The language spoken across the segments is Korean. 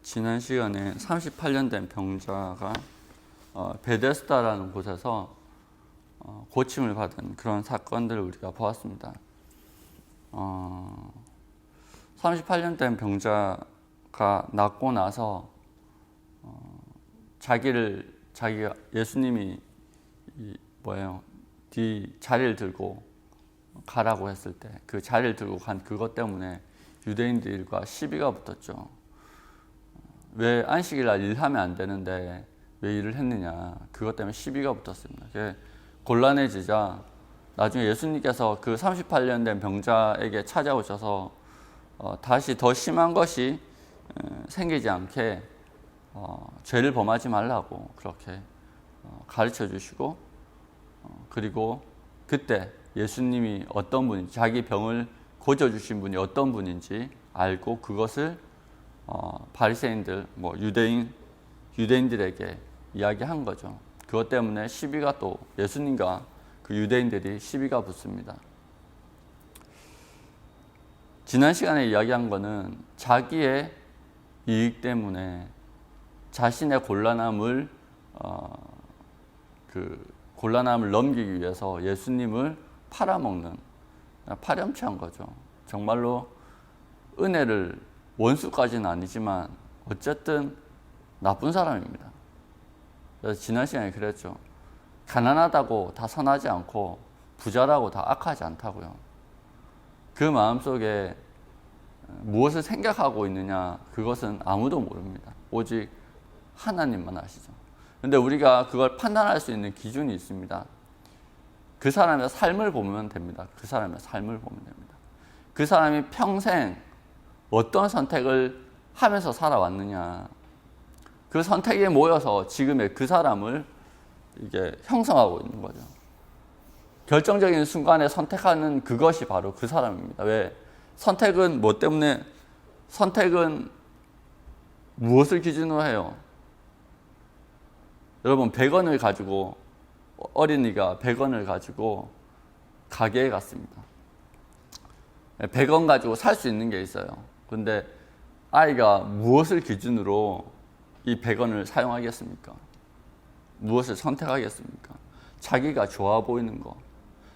지난 시간에 38년 된 병자가 베데스다라는 곳에서 고침을 받은 그런 사건들을 우리가 보았습니다. 38년 된 병자가 낫고 나서 자기가 예수님이 뒤 자리를 들고 가라고 했을 때 그 자리를 들고 간 그것 때문에 유대인들과 시비가 붙었죠. 왜 안식일 날 일하면 안 되는데 왜 일을 했느냐, 그것 때문에 시비가 붙었습니다. 곤란해지자 나중에 예수님께서 그 38년 된 병자에게 찾아오셔서 다시 더 심한 것이 생기지 않게 죄를 범하지 말라고 그렇게 가르쳐 주시고, 그리고 그때 예수님이 어떤 분인지, 자기 병을 고쳐주신 분이 어떤 분인지 알고 그것을 바리새인들, 유대인들에게 이야기한 거죠. 그것 때문에 시비가 또 예수님과 그 유대인들이 시비가 붙습니다. 지난 시간에 이야기한 거는 자기의 이익 때문에 자신의 곤란함을 넘기기 위해서 예수님을 팔아먹는, 파렴치한 거죠. 정말로 은혜를, 원수까지는 아니지만 어쨌든 나쁜 사람입니다. 그래서 지난 시간에 그랬죠. 가난하다고 다 선하지 않고 부자라고 다 악하지 않다고요. 그 마음속에 무엇을 생각하고 있느냐, 그것은 아무도 모릅니다. 오직 하나님만 아시죠. 그런데 우리가 그걸 판단할 수 있는 기준이 있습니다. 그 사람의 삶을 보면 됩니다. 그 사람의 삶을 보면 됩니다. 그 사람이 평생 어떤 선택을 하면서 살아왔느냐, 그 선택에 모여서 지금의 그 사람을 이게 형성하고 있는 거죠. 결정적인 순간에 선택하는 그것이 바로 그 사람입니다. 왜? 선택은 뭐 때문에, 선택은 무엇을 기준으로 해요? 여러분, 100원을 가지고, 어린이가 100원을 가지고 가게에 갔습니다. 100원 가지고 살 수 있는 게 있어요. 근데 아이가 무엇을 기준으로 이 100원을 사용하겠습니까? 무엇을 선택하겠습니까? 자기가 좋아 보이는 것,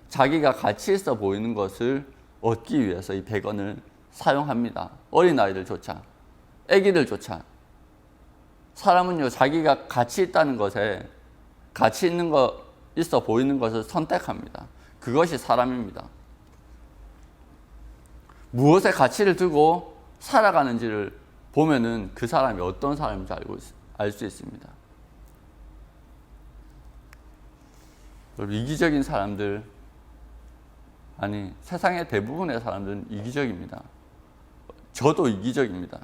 자기가 가치 있어 보이는 것을 얻기 위해서 이 100원을 사용합니다. 어린아이들조차, 애기들조차. 사람은요, 자기가 가치 있다는 것에, 가치 있는 거, 있어 보이는 것을 선택합니다. 그것이 사람입니다. 무엇에 가치를 두고 살아가는지를 보면은 그 사람이 어떤 사람인지 알 수 있습니다. 이기적인 사람들, 아니, 세상의 대부분의 사람들은 이기적입니다. 저도 이기적입니다.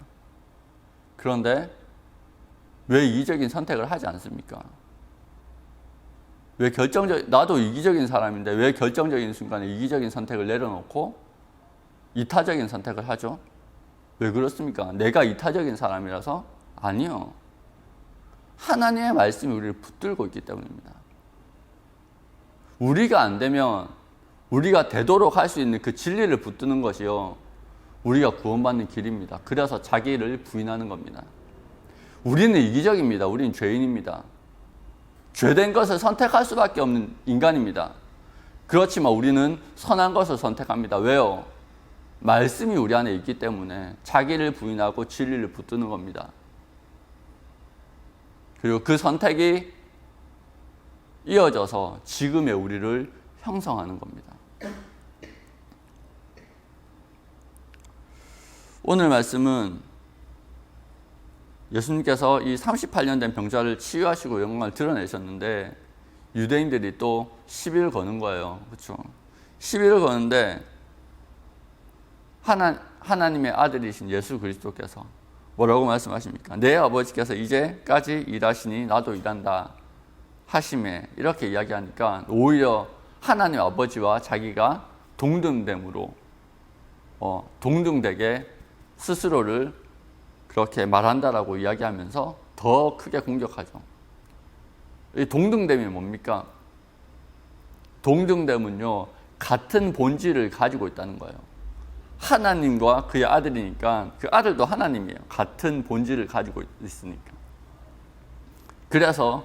그런데 왜 이기적인 선택을 하지 않습니까? 나도 이기적인 사람인데 왜 결정적인 순간에 이기적인 선택을 내려놓고 이타적인 선택을 하죠? 왜 그렇습니까? 내가 이타적인 사람이라서? 아니요. 하나님의 말씀이 우리를 붙들고 있기 때문입니다. 우리가 안 되면, 우리가 되도록 할 수 있는 그 진리를 붙드는 것이요, 우리가 구원받는 길입니다. 그래서 자기를 부인하는 겁니다. 우리는 이기적입니다. 우리는 죄인입니다. 죄된 것을 선택할 수밖에 없는 인간입니다. 그렇지만 우리는 선한 것을 선택합니다. 왜요? 말씀이 우리 안에 있기 때문에 자기를 부인하고 진리를 붙드는 겁니다. 그리고 그 선택이 이어져서 지금의 우리를 형성하는 겁니다. 오늘 말씀은 예수님께서 이 38년 된 병자를 치유하시고 영광을 드러내셨는데 유대인들이 또 시비를 거는 거예요. 그렇죠? 시비를 거는데 하나님의 아들이신 예수 그리스도께서 뭐라고 말씀하십니까? 내 아버지께서 이제까지 일하시니 나도 일한다 하심에, 이렇게 이야기하니까 오히려 하나님 아버지와 자기가 동등됨으로 동등되게 스스로를 그렇게 말한다라고 이야기하면서 더 크게 공격하죠. 이 동등됨이 뭡니까? 동등됨은요, 같은 본질을 가지고 있다는 거예요. 하나님과 그의 아들이니까 그 아들도 하나님이에요. 같은 본질을 가지고 있으니까. 그래서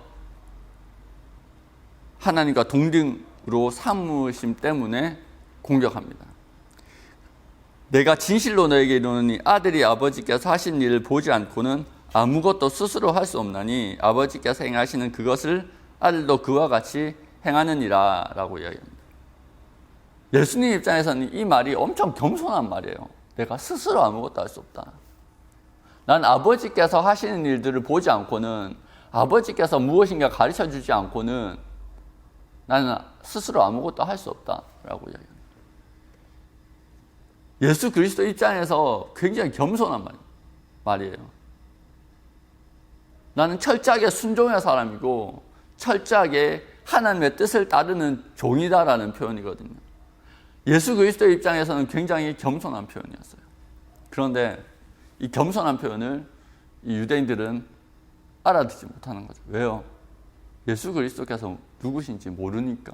하나님과 동등으로 삼으심 때문에 공격합니다. 내가 진실로 너에게 이르노니 아들이 아버지께서 하신 일을 보지 않고는 아무것도 스스로 할 수 없나니 아버지께서 행하시는 그것을 아들도 그와 같이 행하느니라 라고 이야기합니다. 예수님 입장에서는 이 말이 엄청 겸손한 말이에요. 내가 스스로 아무것도 할 수 없다. 난 아버지께서 하시는 일들을 보지 않고는, 아버지께서 무엇인가 가르쳐 주지 않고는 나는 스스로 아무것도 할 수 없다라고 이야기합니다. 예수 그리스도 입장에서 굉장히 겸손한 말이에요. 나는 철저하게 순종의 사람이고 철저하게 하나님의 뜻을 따르는 종이다라는 표현이거든요. 예수 그리스도 입장에서는 굉장히 겸손한 표현이었어요. 그런데 이 겸손한 표현을 이 유대인들은 알아듣지 못하는 거죠. 왜요? 예수 그리스도께서 누구신지 모르니까.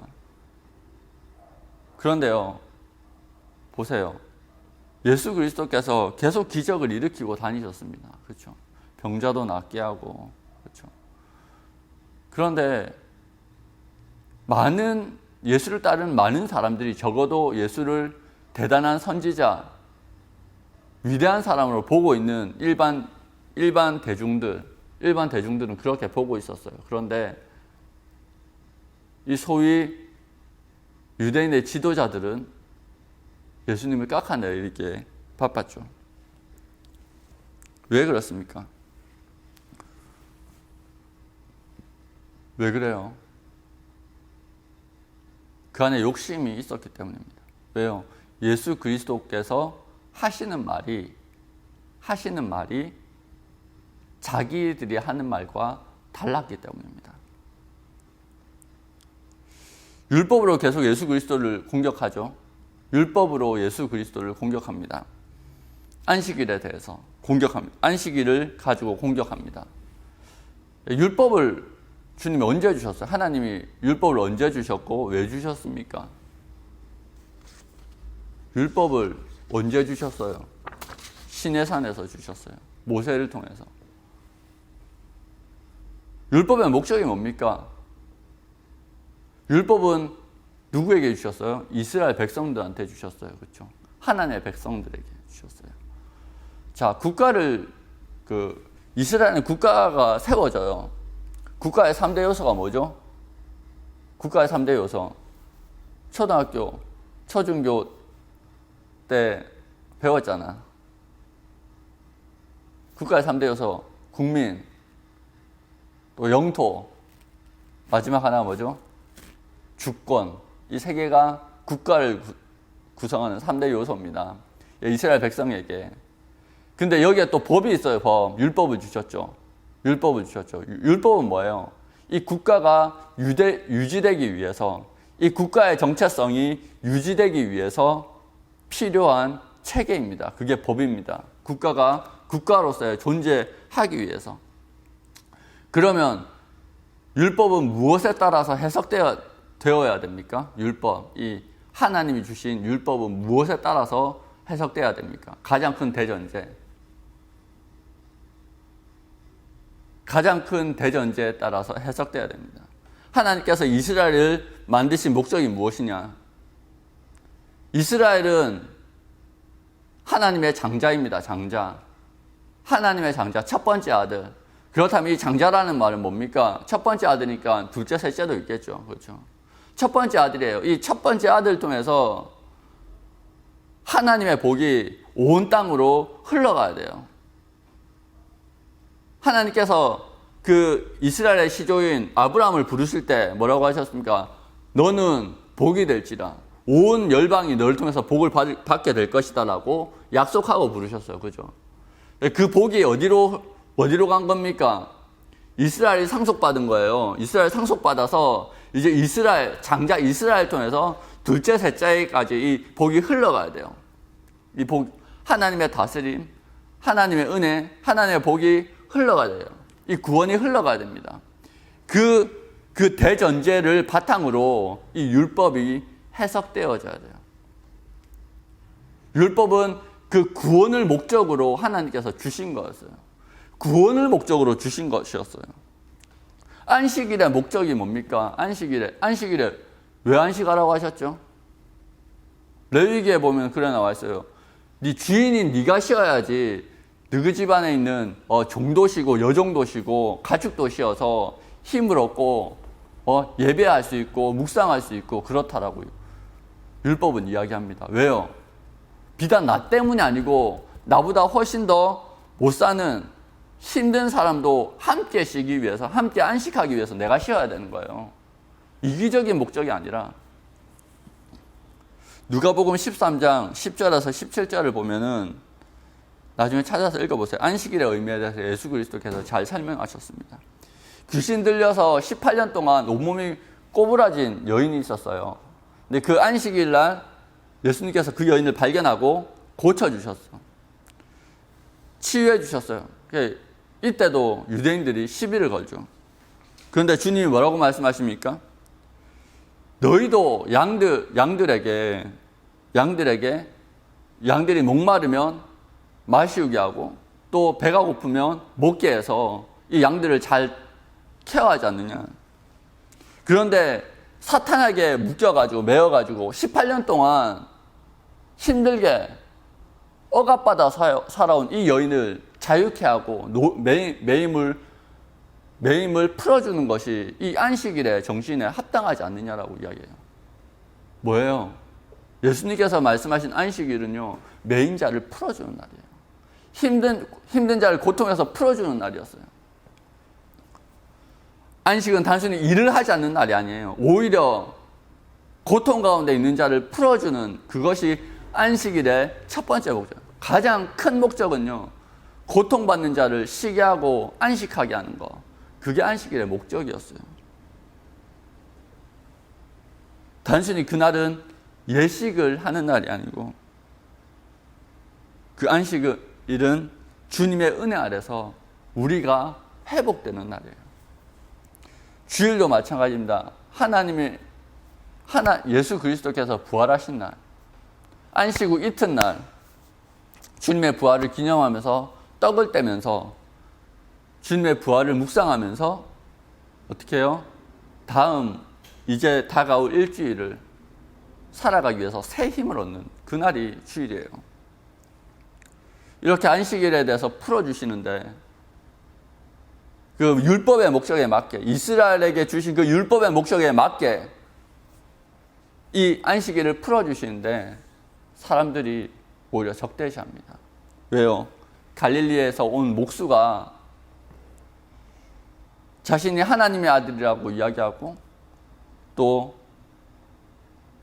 그런데요, 보세요. 예수 그리스도께서 계속 기적을 일으키고 다니셨습니다. 그렇죠? 병자도 낫게 하고, 그렇죠? 그런데 예수를 따르는 많은 사람들이 적어도 예수를 대단한 선지자, 위대한 사람으로 보고 있는 일반 대중들은 그렇게 보고 있었어요. 그런데 이 소위 유대인의 지도자들은 예수님을 깎아내리기에 바빴죠. 왜 그렇습니까? 왜 그래요? 그 안에 욕심이 있었기 때문입니다. 왜요? 예수 그리스도께서 하시는 말이 자기들이 하는 말과 달랐기 때문입니다. 율법으로 계속 예수 그리스도를 공격하죠. 율법으로 예수 그리스도를 공격합니다. 안식일에 대해서 공격합니다. 안식일을 가지고 공격합니다. 율법을 주님이 언제 주셨어요? 하나님이 율법을 언제 주셨고 왜 주셨습니까? 율법을 언제 주셨어요? 시내산에서 주셨어요. 모세를 통해서. 율법의 목적이 뭡니까? 율법은 누구에게 주셨어요? 이스라엘 백성들한테 주셨어요. 그렇죠? 하나님의 백성들에게 주셨어요. 자, 이스라엘은 국가가 세워져요. 국가의 3대 요소가 뭐죠? 국가의 3대 요소. 초등학교, 초중교 때 배웠잖아. 국가의 3대 요소, 국민, 또 영토, 마지막 하나가 뭐죠? 주권. 이 세 개가 국가를 구성하는 3대 요소입니다. 이스라엘 백성에게. 근데 여기에 또 법이 있어요. 법. 율법을 주셨죠. 율법은 뭐예요? 이 국가가 유지되기 위해서, 이 국가의 정체성이 유지되기 위해서 필요한 체계입니다. 그게 법입니다. 국가가 국가로서의 존재하기 위해서. 그러면 율법은 무엇에 따라서 해석되어야 됩니까? 율법, 이 하나님이 주신 율법은 무엇에 따라서 해석돼야 됩니까? 가장 큰 대전제에 따라서 해석돼야 됩니다. 하나님께서 이스라엘을 만드신 목적이 무엇이냐? 이스라엘은 하나님의 장자입니다. 장자. 하나님의 장자, 첫 번째 아들. 그렇다면 이 장자라는 말은 뭡니까? 첫 번째 아들이니까 둘째, 셋째도 있겠죠. 그렇죠? 첫 번째 아들이에요. 이 첫 번째 아들을 통해서 하나님의 복이 온 땅으로 흘러가야 돼요. 하나님께서 그 이스라엘의 시조인 아브라함을 부르실 때 뭐라고 하셨습니까? 너는 복이 될지라. 온 열방이 너를 통해서 복을 받게 될 것이다 라고 약속하고 부르셨어요. 그죠? 그 복이 어디로 간 겁니까? 이스라엘이 상속받은 거예요. 이스라엘 상속받아서 이제 장자 이스라엘 통해서 둘째, 셋째까지 이 복이 흘러가야 돼요. 이 복, 하나님의 다스림, 하나님의 은혜, 하나님의 복이 흘러가야 돼요. 이 구원이 흘러가야 됩니다. 그 대전제를 바탕으로 이 율법이 해석되어져야 돼요. 율법은 그 구원을 목적으로 하나님께서 주신 거였어요. 구원을 목적으로 주신 것이었어요. 안식일의 목적이 뭡니까? 안식일에 왜 안식하라고 하셨죠? 레위기에 보면 그래 나와 있어요. 네 주인인 네가 쉬어야지 너희 집안에 있는 종도 쉬고 여종도 쉬고 가축도 쉬어서 힘을 얻고 예배할 수 있고 묵상할 수 있고 그렇다라고요. 율법은 이야기합니다. 왜요? 비단 나 때문이 아니고 나보다 훨씬 더 못 사는 힘든 사람도 함께 쉬기 위해서, 함께 안식하기 위해서 내가 쉬어야 되는 거예요. 이기적인 목적이 아니라. 누가복음 13장 10절에서 17절을 보면은 나중에 찾아서 읽어보세요. 안식일의 의미에 대해서 예수 그리스도께서 잘 설명하셨습니다. 귀신 들려서 18년 동안 온몸이 꼬부라진 여인이 있었어요. 근데 그 안식일 날 예수님께서 그 여인을 발견하고 고쳐주셨어. 치유해 주셨어요. 이때도 유대인들이 시비를 걸죠. 그런데 주님이 뭐라고 말씀하십니까? 너희도 양들에게 양들이 목마르면 마시우게 하고 또 배가 고프면 먹게 해서 이 양들을 잘 케어하지 않느냐. 그런데 사탄에게 묶여가지고 매여가지고 18년 동안 힘들게 억압받아 살아온 이 여인을 자유케 하고 매임을 풀어주는 것이 이 안식일의 정신에 합당하지 않느냐라고 이야기해요. 뭐예요? 예수님께서 말씀하신 안식일은요, 매인 자를 풀어주는 날이에요. 힘든 자를 고통에서 풀어주는 날이었어요. 안식은 단순히 일을 하지 않는 날이 아니에요. 오히려 고통 가운데 있는 자를 풀어주는 그것이 안식일의 첫 번째 목적. 가장 큰 목적은요, 고통받는 자를 쉬게 하고 안식하게 하는 것. 그게 안식일의 목적이었어요. 단순히 그날은 예식을 하는 날이 아니고 그 안식일은 주님의 은혜 아래서 우리가 회복되는 날이에요. 주일도 마찬가지입니다. 예수 그리스도께서 부활하신 날, 안식 후 이튿날 주님의 부활을 기념하면서 떡을 떼면서 주님의 부활을 묵상하면서 어떻게 해요? 다음 이제 다가올 일주일을 살아가기 위해서 새 힘을 얻는 그날이 주일이에요. 이렇게 안식일에 대해서 풀어주시는데 그 율법의 목적에 맞게, 이스라엘에게 주신 그 율법의 목적에 맞게 이 안식일을 풀어주시는데 사람들이 오히려 적대시합니다. 왜요? 갈릴리에서 온 목수가 자신이 하나님의 아들이라고 이야기하고 또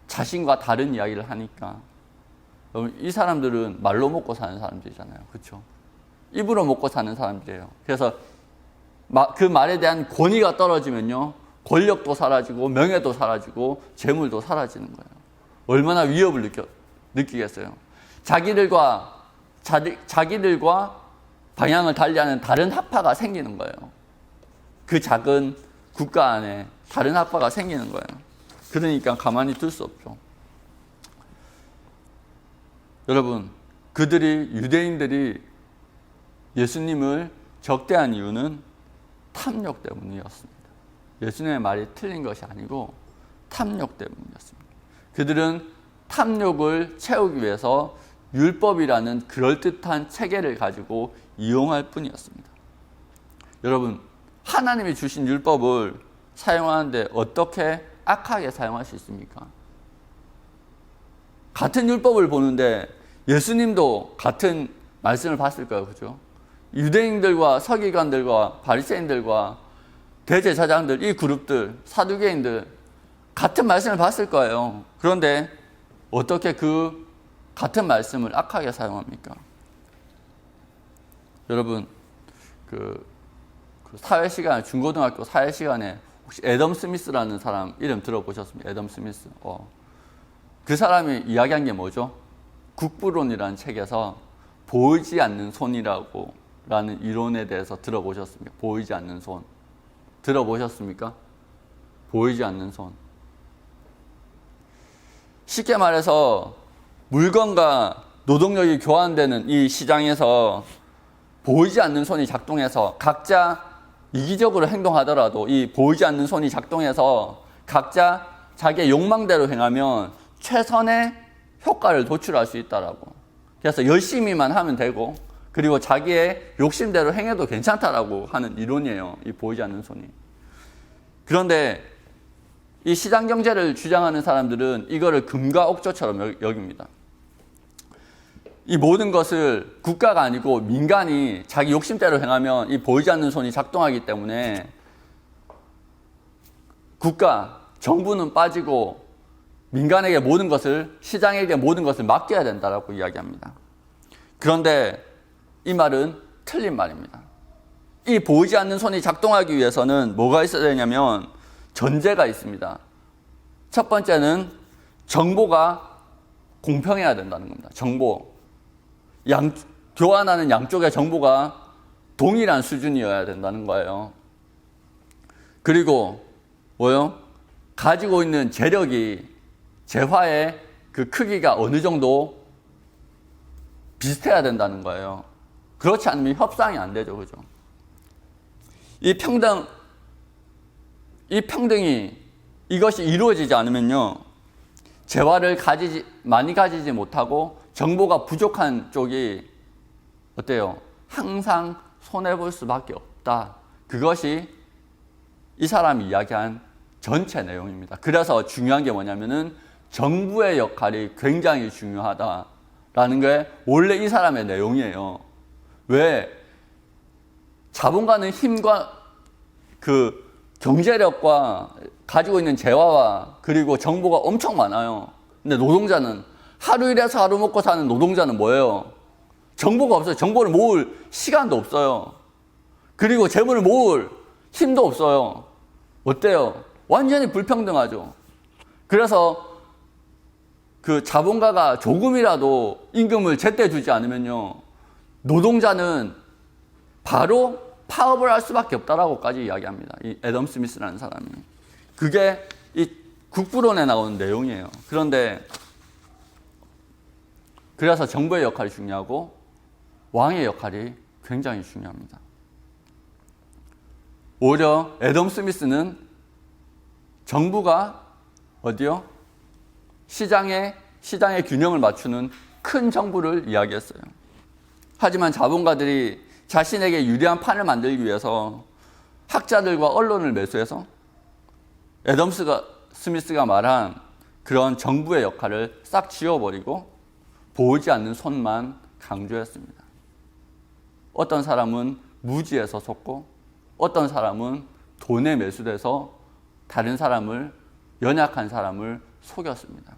자신과 다른 이야기를 하니까 이 사람들은 말로 먹고 사는 사람들이잖아요. 그렇죠? 입으로 먹고 사는 사람들이에요. 그래서 그 말에 대한 권위가 떨어지면요, 권력도 사라지고 명예도 사라지고 재물도 사라지는 거예요. 얼마나 위협을 느끼겠어요. 자기들과 방향을 달리하는 다른 학파가 생기는 거예요. 그 작은 국가 안에 다른 학파가 생기는 거예요. 그러니까 가만히 둘 수 없죠. 여러분, 유대인들이 예수님을 적대한 이유는 탐욕 때문이었습니다. 예수님의 말이 틀린 것이 아니고 탐욕 때문이었습니다. 그들은 탐욕을 채우기 위해서 율법이라는 그럴듯한 체계를 가지고 이용할 뿐이었습니다. 여러분, 하나님이 주신 율법을 사용하는데 어떻게 악하게 사용할 수 있습니까? 같은 율법을 보는데 예수님도 같은 말씀을 봤을 거예요. 그죠? 유대인들과 서기관들과 바리새인들과 대제사장들, 이 그룹들, 사두개인들 같은 말씀을 봤을 거예요. 그런데 어떻게 그 같은 말씀을 악하게 사용합니까? 여러분, 그 사회 시간에, 중고등학교 사회 시간에 혹시 애덤 스미스라는 사람 이름 들어보셨습니까? 애덤 스미스. 그 사람이 이야기한 게 뭐죠? 국부론이라는 책에서 보이지 않는 손이라는 이론에 대해서 들어보셨습니까? 보이지 않는 손. 들어보셨습니까? 보이지 않는 손. 쉽게 말해서 물건과 노동력이 교환되는 이 시장에서 보이지 않는 손이 작동해서 각자 이기적으로 행동하더라도 이 보이지 않는 손이 작동해서 각자 자기의 욕망대로 행하면 최선의 효과를 도출할 수 있다라고. 그래서 열심히만 하면 되고 그리고 자기의 욕심대로 행해도 괜찮다라고 하는 이론이에요. 이 보이지 않는 손이. 그런데 이 시장 경제를 주장하는 사람들은 이거를 금과 옥조처럼 여깁니다. 이 모든 것을 국가가 아니고 민간이 자기 욕심대로 행하면 이 보이지 않는 손이 작동하기 때문에 국가, 정부는 빠지고 민간에게 모든 것을, 시장에게 모든 것을 맡겨야 된다라고 이야기합니다. 그런데 이 말은 틀린 말입니다. 이 보이지 않는 손이 작동하기 위해서는 뭐가 있어야 되냐면 전제가 있습니다. 첫 번째는 정보가 공평해야 된다는 겁니다. 정보. 교환하는 양쪽의 정보가 동일한 수준이어야 된다는 거예요. 그리고 뭐요? 가지고 있는 재력이 재화의 그 크기가 어느 정도 비슷해야 된다는 거예요. 그렇지 않으면 협상이 안 되죠. 그죠? 이 평등이 이것이 이루어지지 않으면요. 재화를 많이 가지지 못하고 정보가 부족한 쪽이 어때요? 항상 손해볼 수밖에 없다. 그것이 이 사람이 이야기한 전체 내용입니다. 그래서 중요한 게 뭐냐면은 정부의 역할이 굉장히 중요하다라는 게 원래 이 사람의 내용이에요. 왜? 자본가는 힘과 그 경제력과 가지고 있는 재화와 그리고 정보가 엄청 많아요. 근데 노동자는 하루 일해서 하루 먹고 사는 노동자는 뭐예요? 정보가 없어요. 정보를 모을 시간도 없어요. 그리고 재물을 모을 힘도 없어요. 어때요? 완전히 불평등하죠. 그래서 그 자본가가 조금이라도 임금을 제때 주지 않으면요. 노동자는 바로 파업을 할 수밖에 없다라고까지 이야기합니다. 이 애덤 스미스라는 사람이. 그게 이 국부론에 나오는 내용이에요. 그래서 정부의 역할이 중요하고 왕의 역할이 굉장히 중요합니다. 오히려 애덤 스미스는 정부가 어디요? 시장의 균형을 맞추는 큰 정부를 이야기했어요. 하지만 자본가들이 자신에게 유리한 판을 만들기 위해서 학자들과 언론을 매수해서 애덤 스미스가 말한 그런 정부의 역할을 싹 지워버리고 보이지 않는 손만 강조했습니다. 어떤 사람은 무지에서 속고 어떤 사람은 돈에 매수돼서 다른 사람을, 연약한 사람을 속였습니다.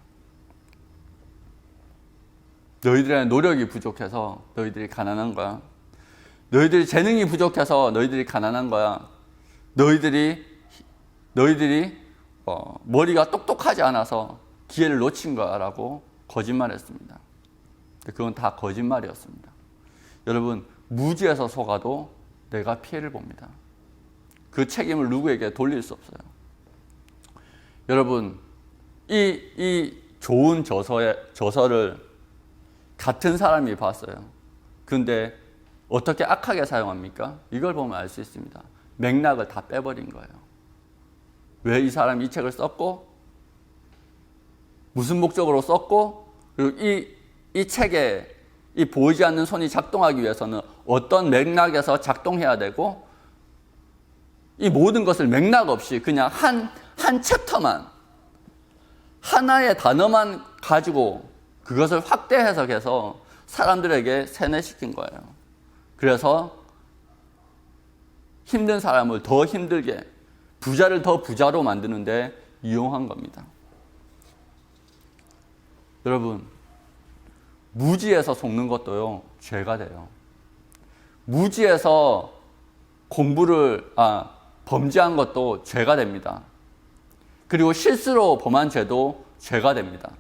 너희들의 노력이 부족해서 너희들이 가난한 거야. 너희들이 재능이 부족해서 너희들이 가난한 거야. 너희들이 머리가 똑똑하지 않아서 기회를 놓친 거야라고 거짓말했습니다. 그건 다 거짓말이었습니다. 여러분, 무지에서 속아도 내가 피해를 봅니다. 그 책임을 누구에게 돌릴 수 없어요. 여러분, 이 좋은 저서를 같은 사람이 봤어요. 근데 어떻게 악하게 사용합니까? 이걸 보면 알 수 있습니다. 맥락을 다 빼버린 거예요. 왜 이 사람이 이 책을 썼고, 무슨 목적으로 썼고, 그리고 이 책에 이 보이지 않는 손이 작동하기 위해서는 어떤 맥락에서 작동해야 되고, 이 모든 것을 맥락 없이 그냥 한 챕터만, 하나의 단어만 가지고 그것을 확대 해석해서 사람들에게 세뇌시킨 거예요. 그래서 힘든 사람을 더 힘들게, 부자를 더 부자로 만드는데 이용한 겁니다. 여러분, 무지에서 속는 것도요, 죄가 돼요. 무지에서 범죄한 것도 죄가 됩니다. 그리고 실수로 범한 죄도 죄가 됩니다.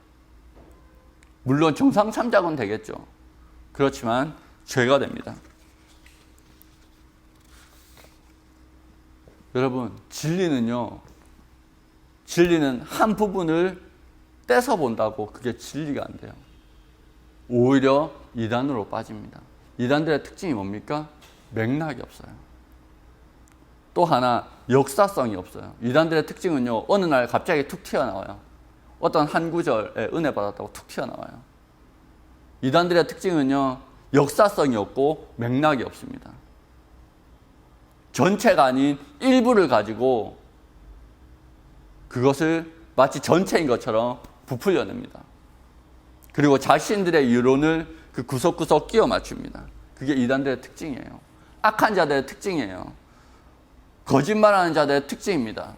물론 정상 참작은 되겠죠. 그렇지만 죄가 됩니다. 여러분, 진리는 한 부분을 떼서 본다고 그게 진리가 안 돼요. 오히려 이단으로 빠집니다. 이단들의 특징이 뭡니까? 맥락이 없어요. 또 하나, 역사성이 없어요. 이단들의 특징은요, 어느 날 갑자기 툭 튀어나와요. 어떤 한 구절에 은혜 받았다고 툭 튀어나와요. 이단들의 특징은요, 역사성이 없고 맥락이 없습니다. 전체가 아닌 일부를 가지고 그것을 마치 전체인 것처럼 부풀려냅니다. 그리고 자신들의 이론을 그 구석구석 끼워 맞춥니다. 그게 이단들의 특징이에요. 악한 자들의 특징이에요. 거짓말하는 자들의 특징입니다.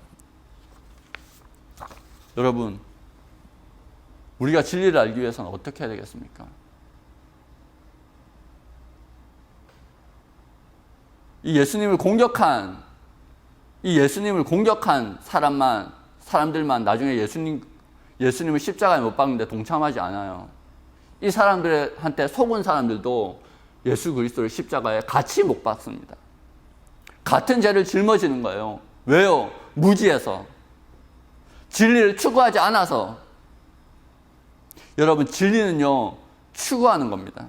여러분, 우리가 진리를 알기 위해서는 어떻게 해야 되겠습니까? 이 예수님을 공격한 사람들만 나중에 예수님을 십자가에 못 박는데 동참하지 않아요. 이 사람들한테 속은 사람들도 예수 그리스도를 십자가에 같이 못 박습니다. 같은 죄를 짊어지는 거예요. 왜요? 무지해서. 진리를 추구하지 않아서. 여러분, 진리는요, 추구하는 겁니다.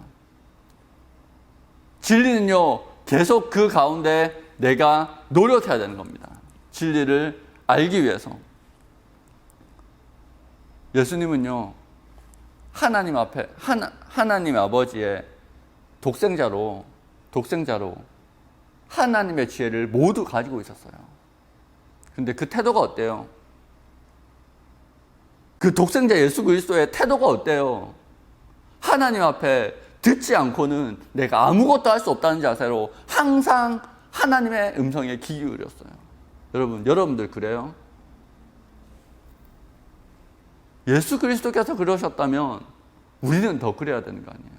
진리는요, 계속 그 가운데 내가 노력해야 되는 겁니다. 진리를 알기 위해서. 예수님은요, 하나님 앞에, 하나님 아버지의 독생자로 하나님의 지혜를 모두 가지고 있었어요. 근데 그 태도가 어때요? 그 독생자 예수 그리스도의 태도가 어때요? 하나님 앞에 듣지 않고는 내가 아무것도 할 수 없다는 자세로 항상 하나님의 음성에 귀 기울였어요. 여러분들 그래요? 예수 그리스도께서 그러셨다면 우리는 더 그래야 되는 거 아니에요?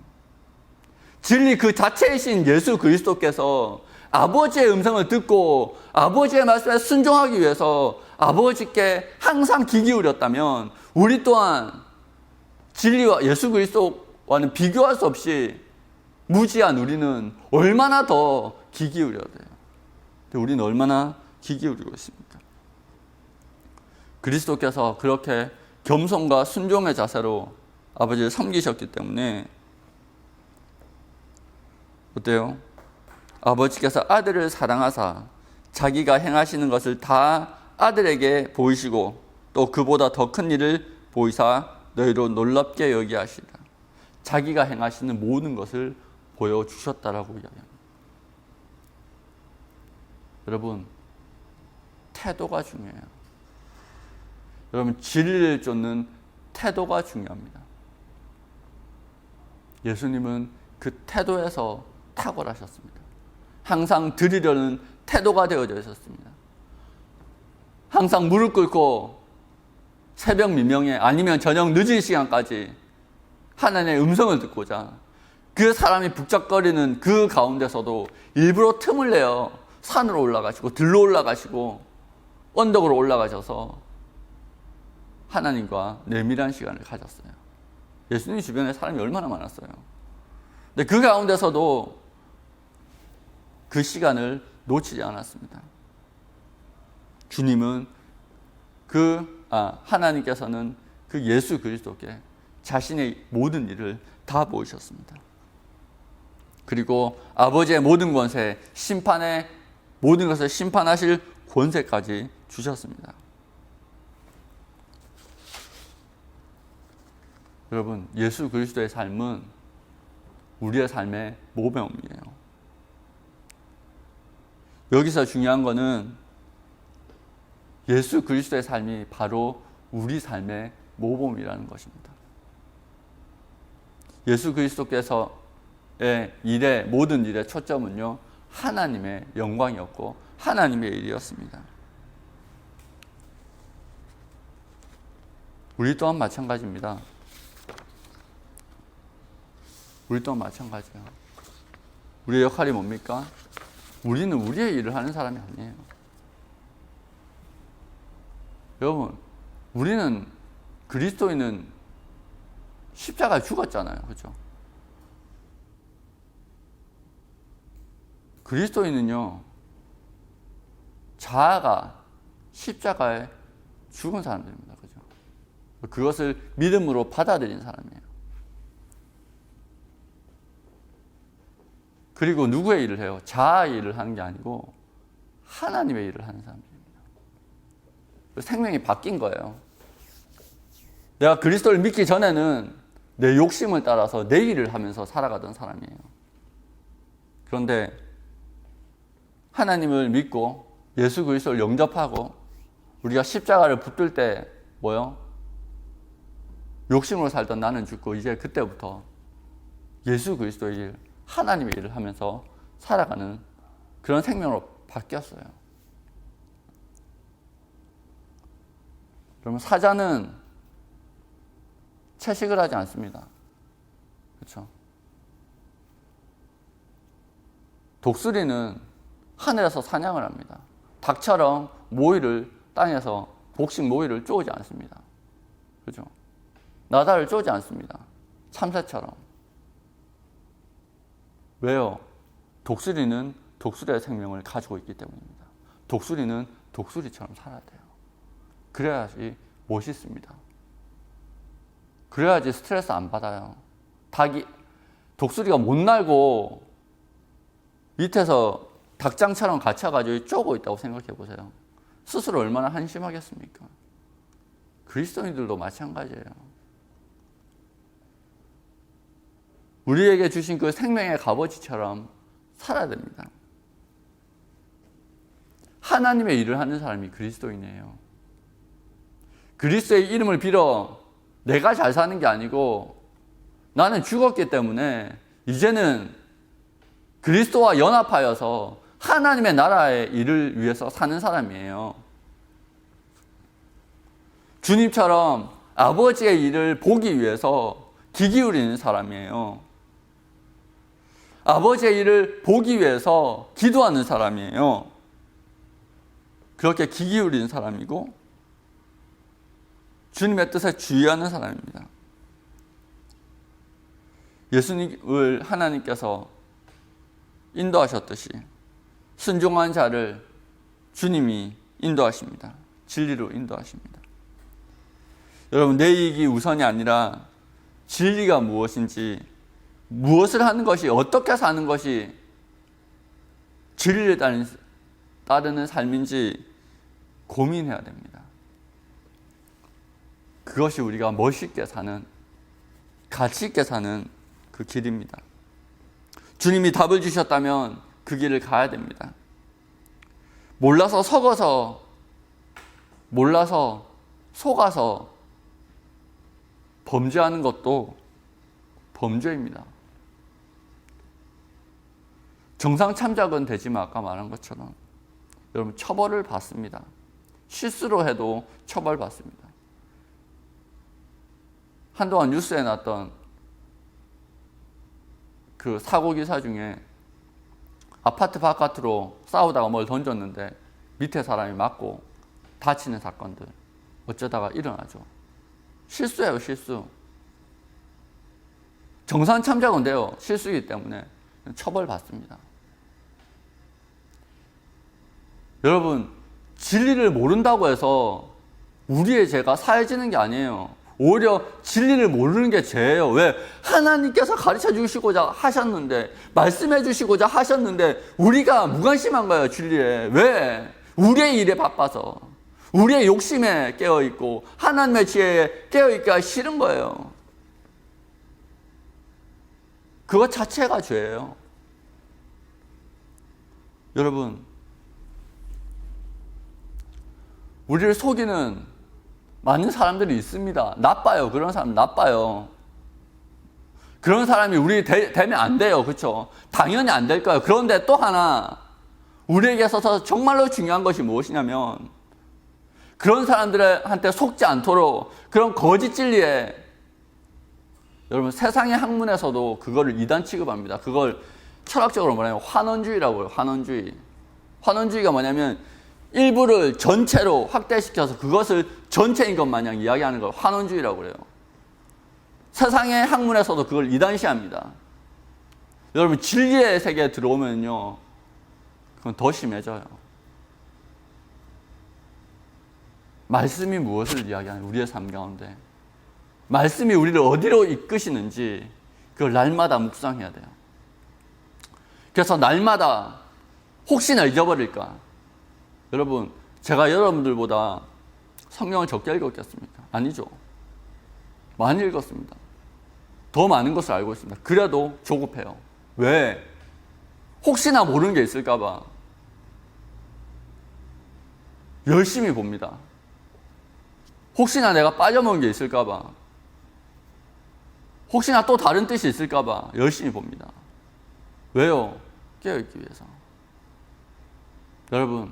진리 그 자체이신 예수 그리스도께서 아버지의 음성을 듣고 아버지의 말씀에 순종하기 위해서 아버지께 항상 귀 기울였다면 우리 또한 진리와 예수 그리스도와는 비교할 수 없이 무지한 우리는 얼마나 더 귀 기울여야 돼요. 근데 우리는 얼마나 귀 기울이고 있습니까? 그리스도께서 그렇게 겸손과 순종의 자세로 아버지를 섬기셨기 때문에 어때요? 아버지께서 아들을 사랑하사 자기가 행하시는 것을 다 아들에게 보이시고 또 그보다 더 큰 일을 보이사 너희로 놀랍게 여기게 하시라. 자기가 행하시는 모든 것을 보여주셨다라고 이야기합니다. 여러분, 태도가 중요해요. 여러분, 진리를 쫓는 태도가 중요합니다. 예수님은 그 태도에서 탁월하셨습니다. 항상 드리려는 태도가 되어져 있었습니다. 항상 무릎 꿇고 새벽 미명에 아니면 저녁 늦은 시간까지 하나님의 음성을 듣고자 그 사람이 북적거리는 그 가운데서도 일부러 틈을 내어 산으로 올라가시고 들로 올라가시고 언덕으로 올라가셔서 하나님과 내밀한 시간을 가졌어요. 예수님 주변에 사람이 얼마나 많았어요. 근데 그 가운데서도 그 시간을 놓치지 않았습니다. 주님은 하나님께서는 그 예수 그리스도께 자신의 모든 일을 다 보이셨습니다. 그리고 아버지의 모든 권세, 심판의 모든 것을 심판하실 권세까지 주셨습니다. 여러분, 예수 그리스도의 삶은 우리의 삶의 모범이에요. 여기서 중요한 거는 예수 그리스도의 삶이 바로 우리 삶의 모범이라는 것입니다. 예수 그리스도께서의 모든 일의 초점은요, 하나님의 영광이었고 하나님의 일이었습니다. 우리 또한 마찬가지입니다. 우리 또한 마찬가지예요. 우리의 역할이 뭡니까? 우리는 우리의 일을 하는 사람이 아니에요. 여러분, 우리는 그리스도인은 십자가에 죽었잖아요. 그렇죠? 그리스도인은요, 자아가 십자가에 죽은 사람들입니다. 그죠? 그것을 믿음으로 받아들인 사람이에요. 그리고 누구의 일을 해요? 자아의 일을 하는 게 아니고 하나님의 일을 하는 사람입니다. 생명이 바뀐 거예요. 내가 그리스도를 믿기 전에는 내 욕심을 따라서 내 일을 하면서 살아가던 사람이에요. 그런데 하나님을 믿고 예수 그리스도를 영접하고 우리가 십자가를 붙들 때 뭐요? 욕심으로 살던 나는 죽고 이제 그때부터 예수 그리스도의 일, 하나님의 일을 하면서 살아가는 그런 생명으로 바뀌었어요. 그러면 사자는 채식을 하지 않습니다. 그렇죠? 독수리는 하늘에서 사냥을 합니다. 닭처럼 모이를 땅에서 곡식 모이를 쪼지 않습니다. 그렇죠? 나다를 쪼지 않습니다. 참새처럼. 왜요? 독수리는 독수리의 생명을 가지고 있기 때문입니다. 독수리는 독수리처럼 살아야 돼요. 그래야지 멋있습니다. 그래야지 스트레스 안 받아요. 독수리가 못 날고 밑에서 닭장처럼 갇혀가지고 쪼고 있다고 생각해 보세요. 스스로 얼마나 한심하겠습니까? 그리스도인들도 마찬가지예요. 우리에게 주신 그 생명의 값어치처럼 살아야 됩니다. 하나님의 일을 하는 사람이 그리스도인이에요. 그리스도의 이름을 빌어 내가 잘 사는 게 아니고 나는 죽었기 때문에 이제는 그리스도와 연합하여서 하나님의 나라의 일을 위해서 사는 사람이에요. 주님처럼 아버지의 일을 보기 위해서 귀 기울이는 사람이에요. 아버지의 일을 보기 위해서 기도하는 사람이에요. 그렇게 귀 기울이는 사람이고 주님의 뜻에 주의하는 사람입니다. 예수님을 하나님께서 인도하셨듯이 순종한 자를 주님이 인도하십니다. 진리로 인도하십니다. 여러분, 내 이익이 우선이 아니라 진리가 무엇인지, 무엇을 하는 것이, 어떻게 사는 것이 진리를 따르는 삶인지 고민해야 됩니다. 그것이 우리가 멋있게 사는, 가치 있게 사는 그 길입니다. 주님이 답을 주셨다면 그 길을 가야 됩니다. 몰라서 속아서 범죄하는 것도 범죄입니다. 정상 참작은 되지만 아까 말한 것처럼 여러분 처벌을 받습니다. 실수로 해도 처벌받습니다. 한동안 뉴스에 났던 그 사고기사 중에 아파트 바깥으로 싸우다가 뭘 던졌는데 밑에 사람이 맞고 다치는 사건들 어쩌다가 일어나죠. 실수예요, 실수. 정상 참작은 돼요. 실수이기 때문에 처벌받습니다. 여러분, 진리를 모른다고 해서 우리의 죄가 사해지는 게 아니에요. 오히려 진리를 모르는 게 죄예요. 왜? 하나님께서 가르쳐 주시고자 하셨는데, 말씀해 주시고자 하셨는데 우리가 무관심한 거예요, 진리에. 왜? 우리의 일에 바빠서, 우리의 욕심에 깨어있고 하나님의 지혜에 깨어있기가 싫은 거예요. 그것 자체가 죄예요. 여러분, 우리를 속이는 많은 사람들이 있습니다. 나빠요. 그런 사람 나빠요. 그런 사람이 우리 되면 안 돼요. 그렇죠? 당연히 안 될 거예요. 그런데 또 하나 우리에게 있어서 정말로 중요한 것이 무엇이냐면 그런 사람들한테 속지 않도록 그런 거짓 진리에 여러분 세상의 학문에서도 그거를 이단 취급합니다. 그걸 철학적으로 뭐냐면 환원주의라고 해요. 환원주의. 환원주의가 뭐냐면 일부를 전체로 확대시켜서 그것을 전체인 것 마냥 이야기하는 걸 환원주의라고 그래요. 세상의 학문에서도 그걸 이단시합니다. 여러분 진리의 세계에 들어오면요 그건 더 심해져요. 말씀이 무엇을 이야기하는 우리의 삶 가운데 말씀이 우리를 어디로 이끄시는지 그걸 날마다 묵상해야 돼요. 그래서 날마다 혹시나 잊어버릴까? 여러분, 제가 여러분들보다 성경을 적게 읽었겠습니까? 아니죠. 많이 읽었습니다. 더 많은 것을 알고 있습니다. 그래도 조급해요. 왜? 혹시나 모르는 게 있을까봐 열심히 봅니다. 혹시나 내가 빠져먹은 게 있을까봐, 혹시나 또 다른 뜻이 있을까봐 열심히 봅니다. 왜요? 깨어있기 위해서. 여러분,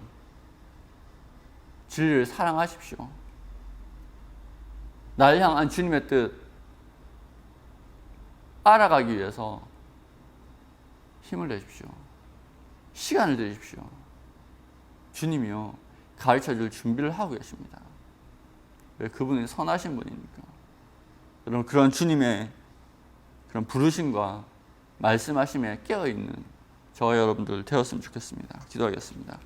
진리를 사랑하십시오. 날 향한 주님의 뜻 알아가기 위해서 힘을 내십시오. 시간을 내십시오. 주님이요, 가르쳐줄 준비를 하고 계십니다. 왜? 그분이 선하신 분이니까. 여러분, 그런 주님의 그런 부르심과 말씀하심에 깨어있는 저와 여러분들 되었으면 좋겠습니다. 기도하겠습니다.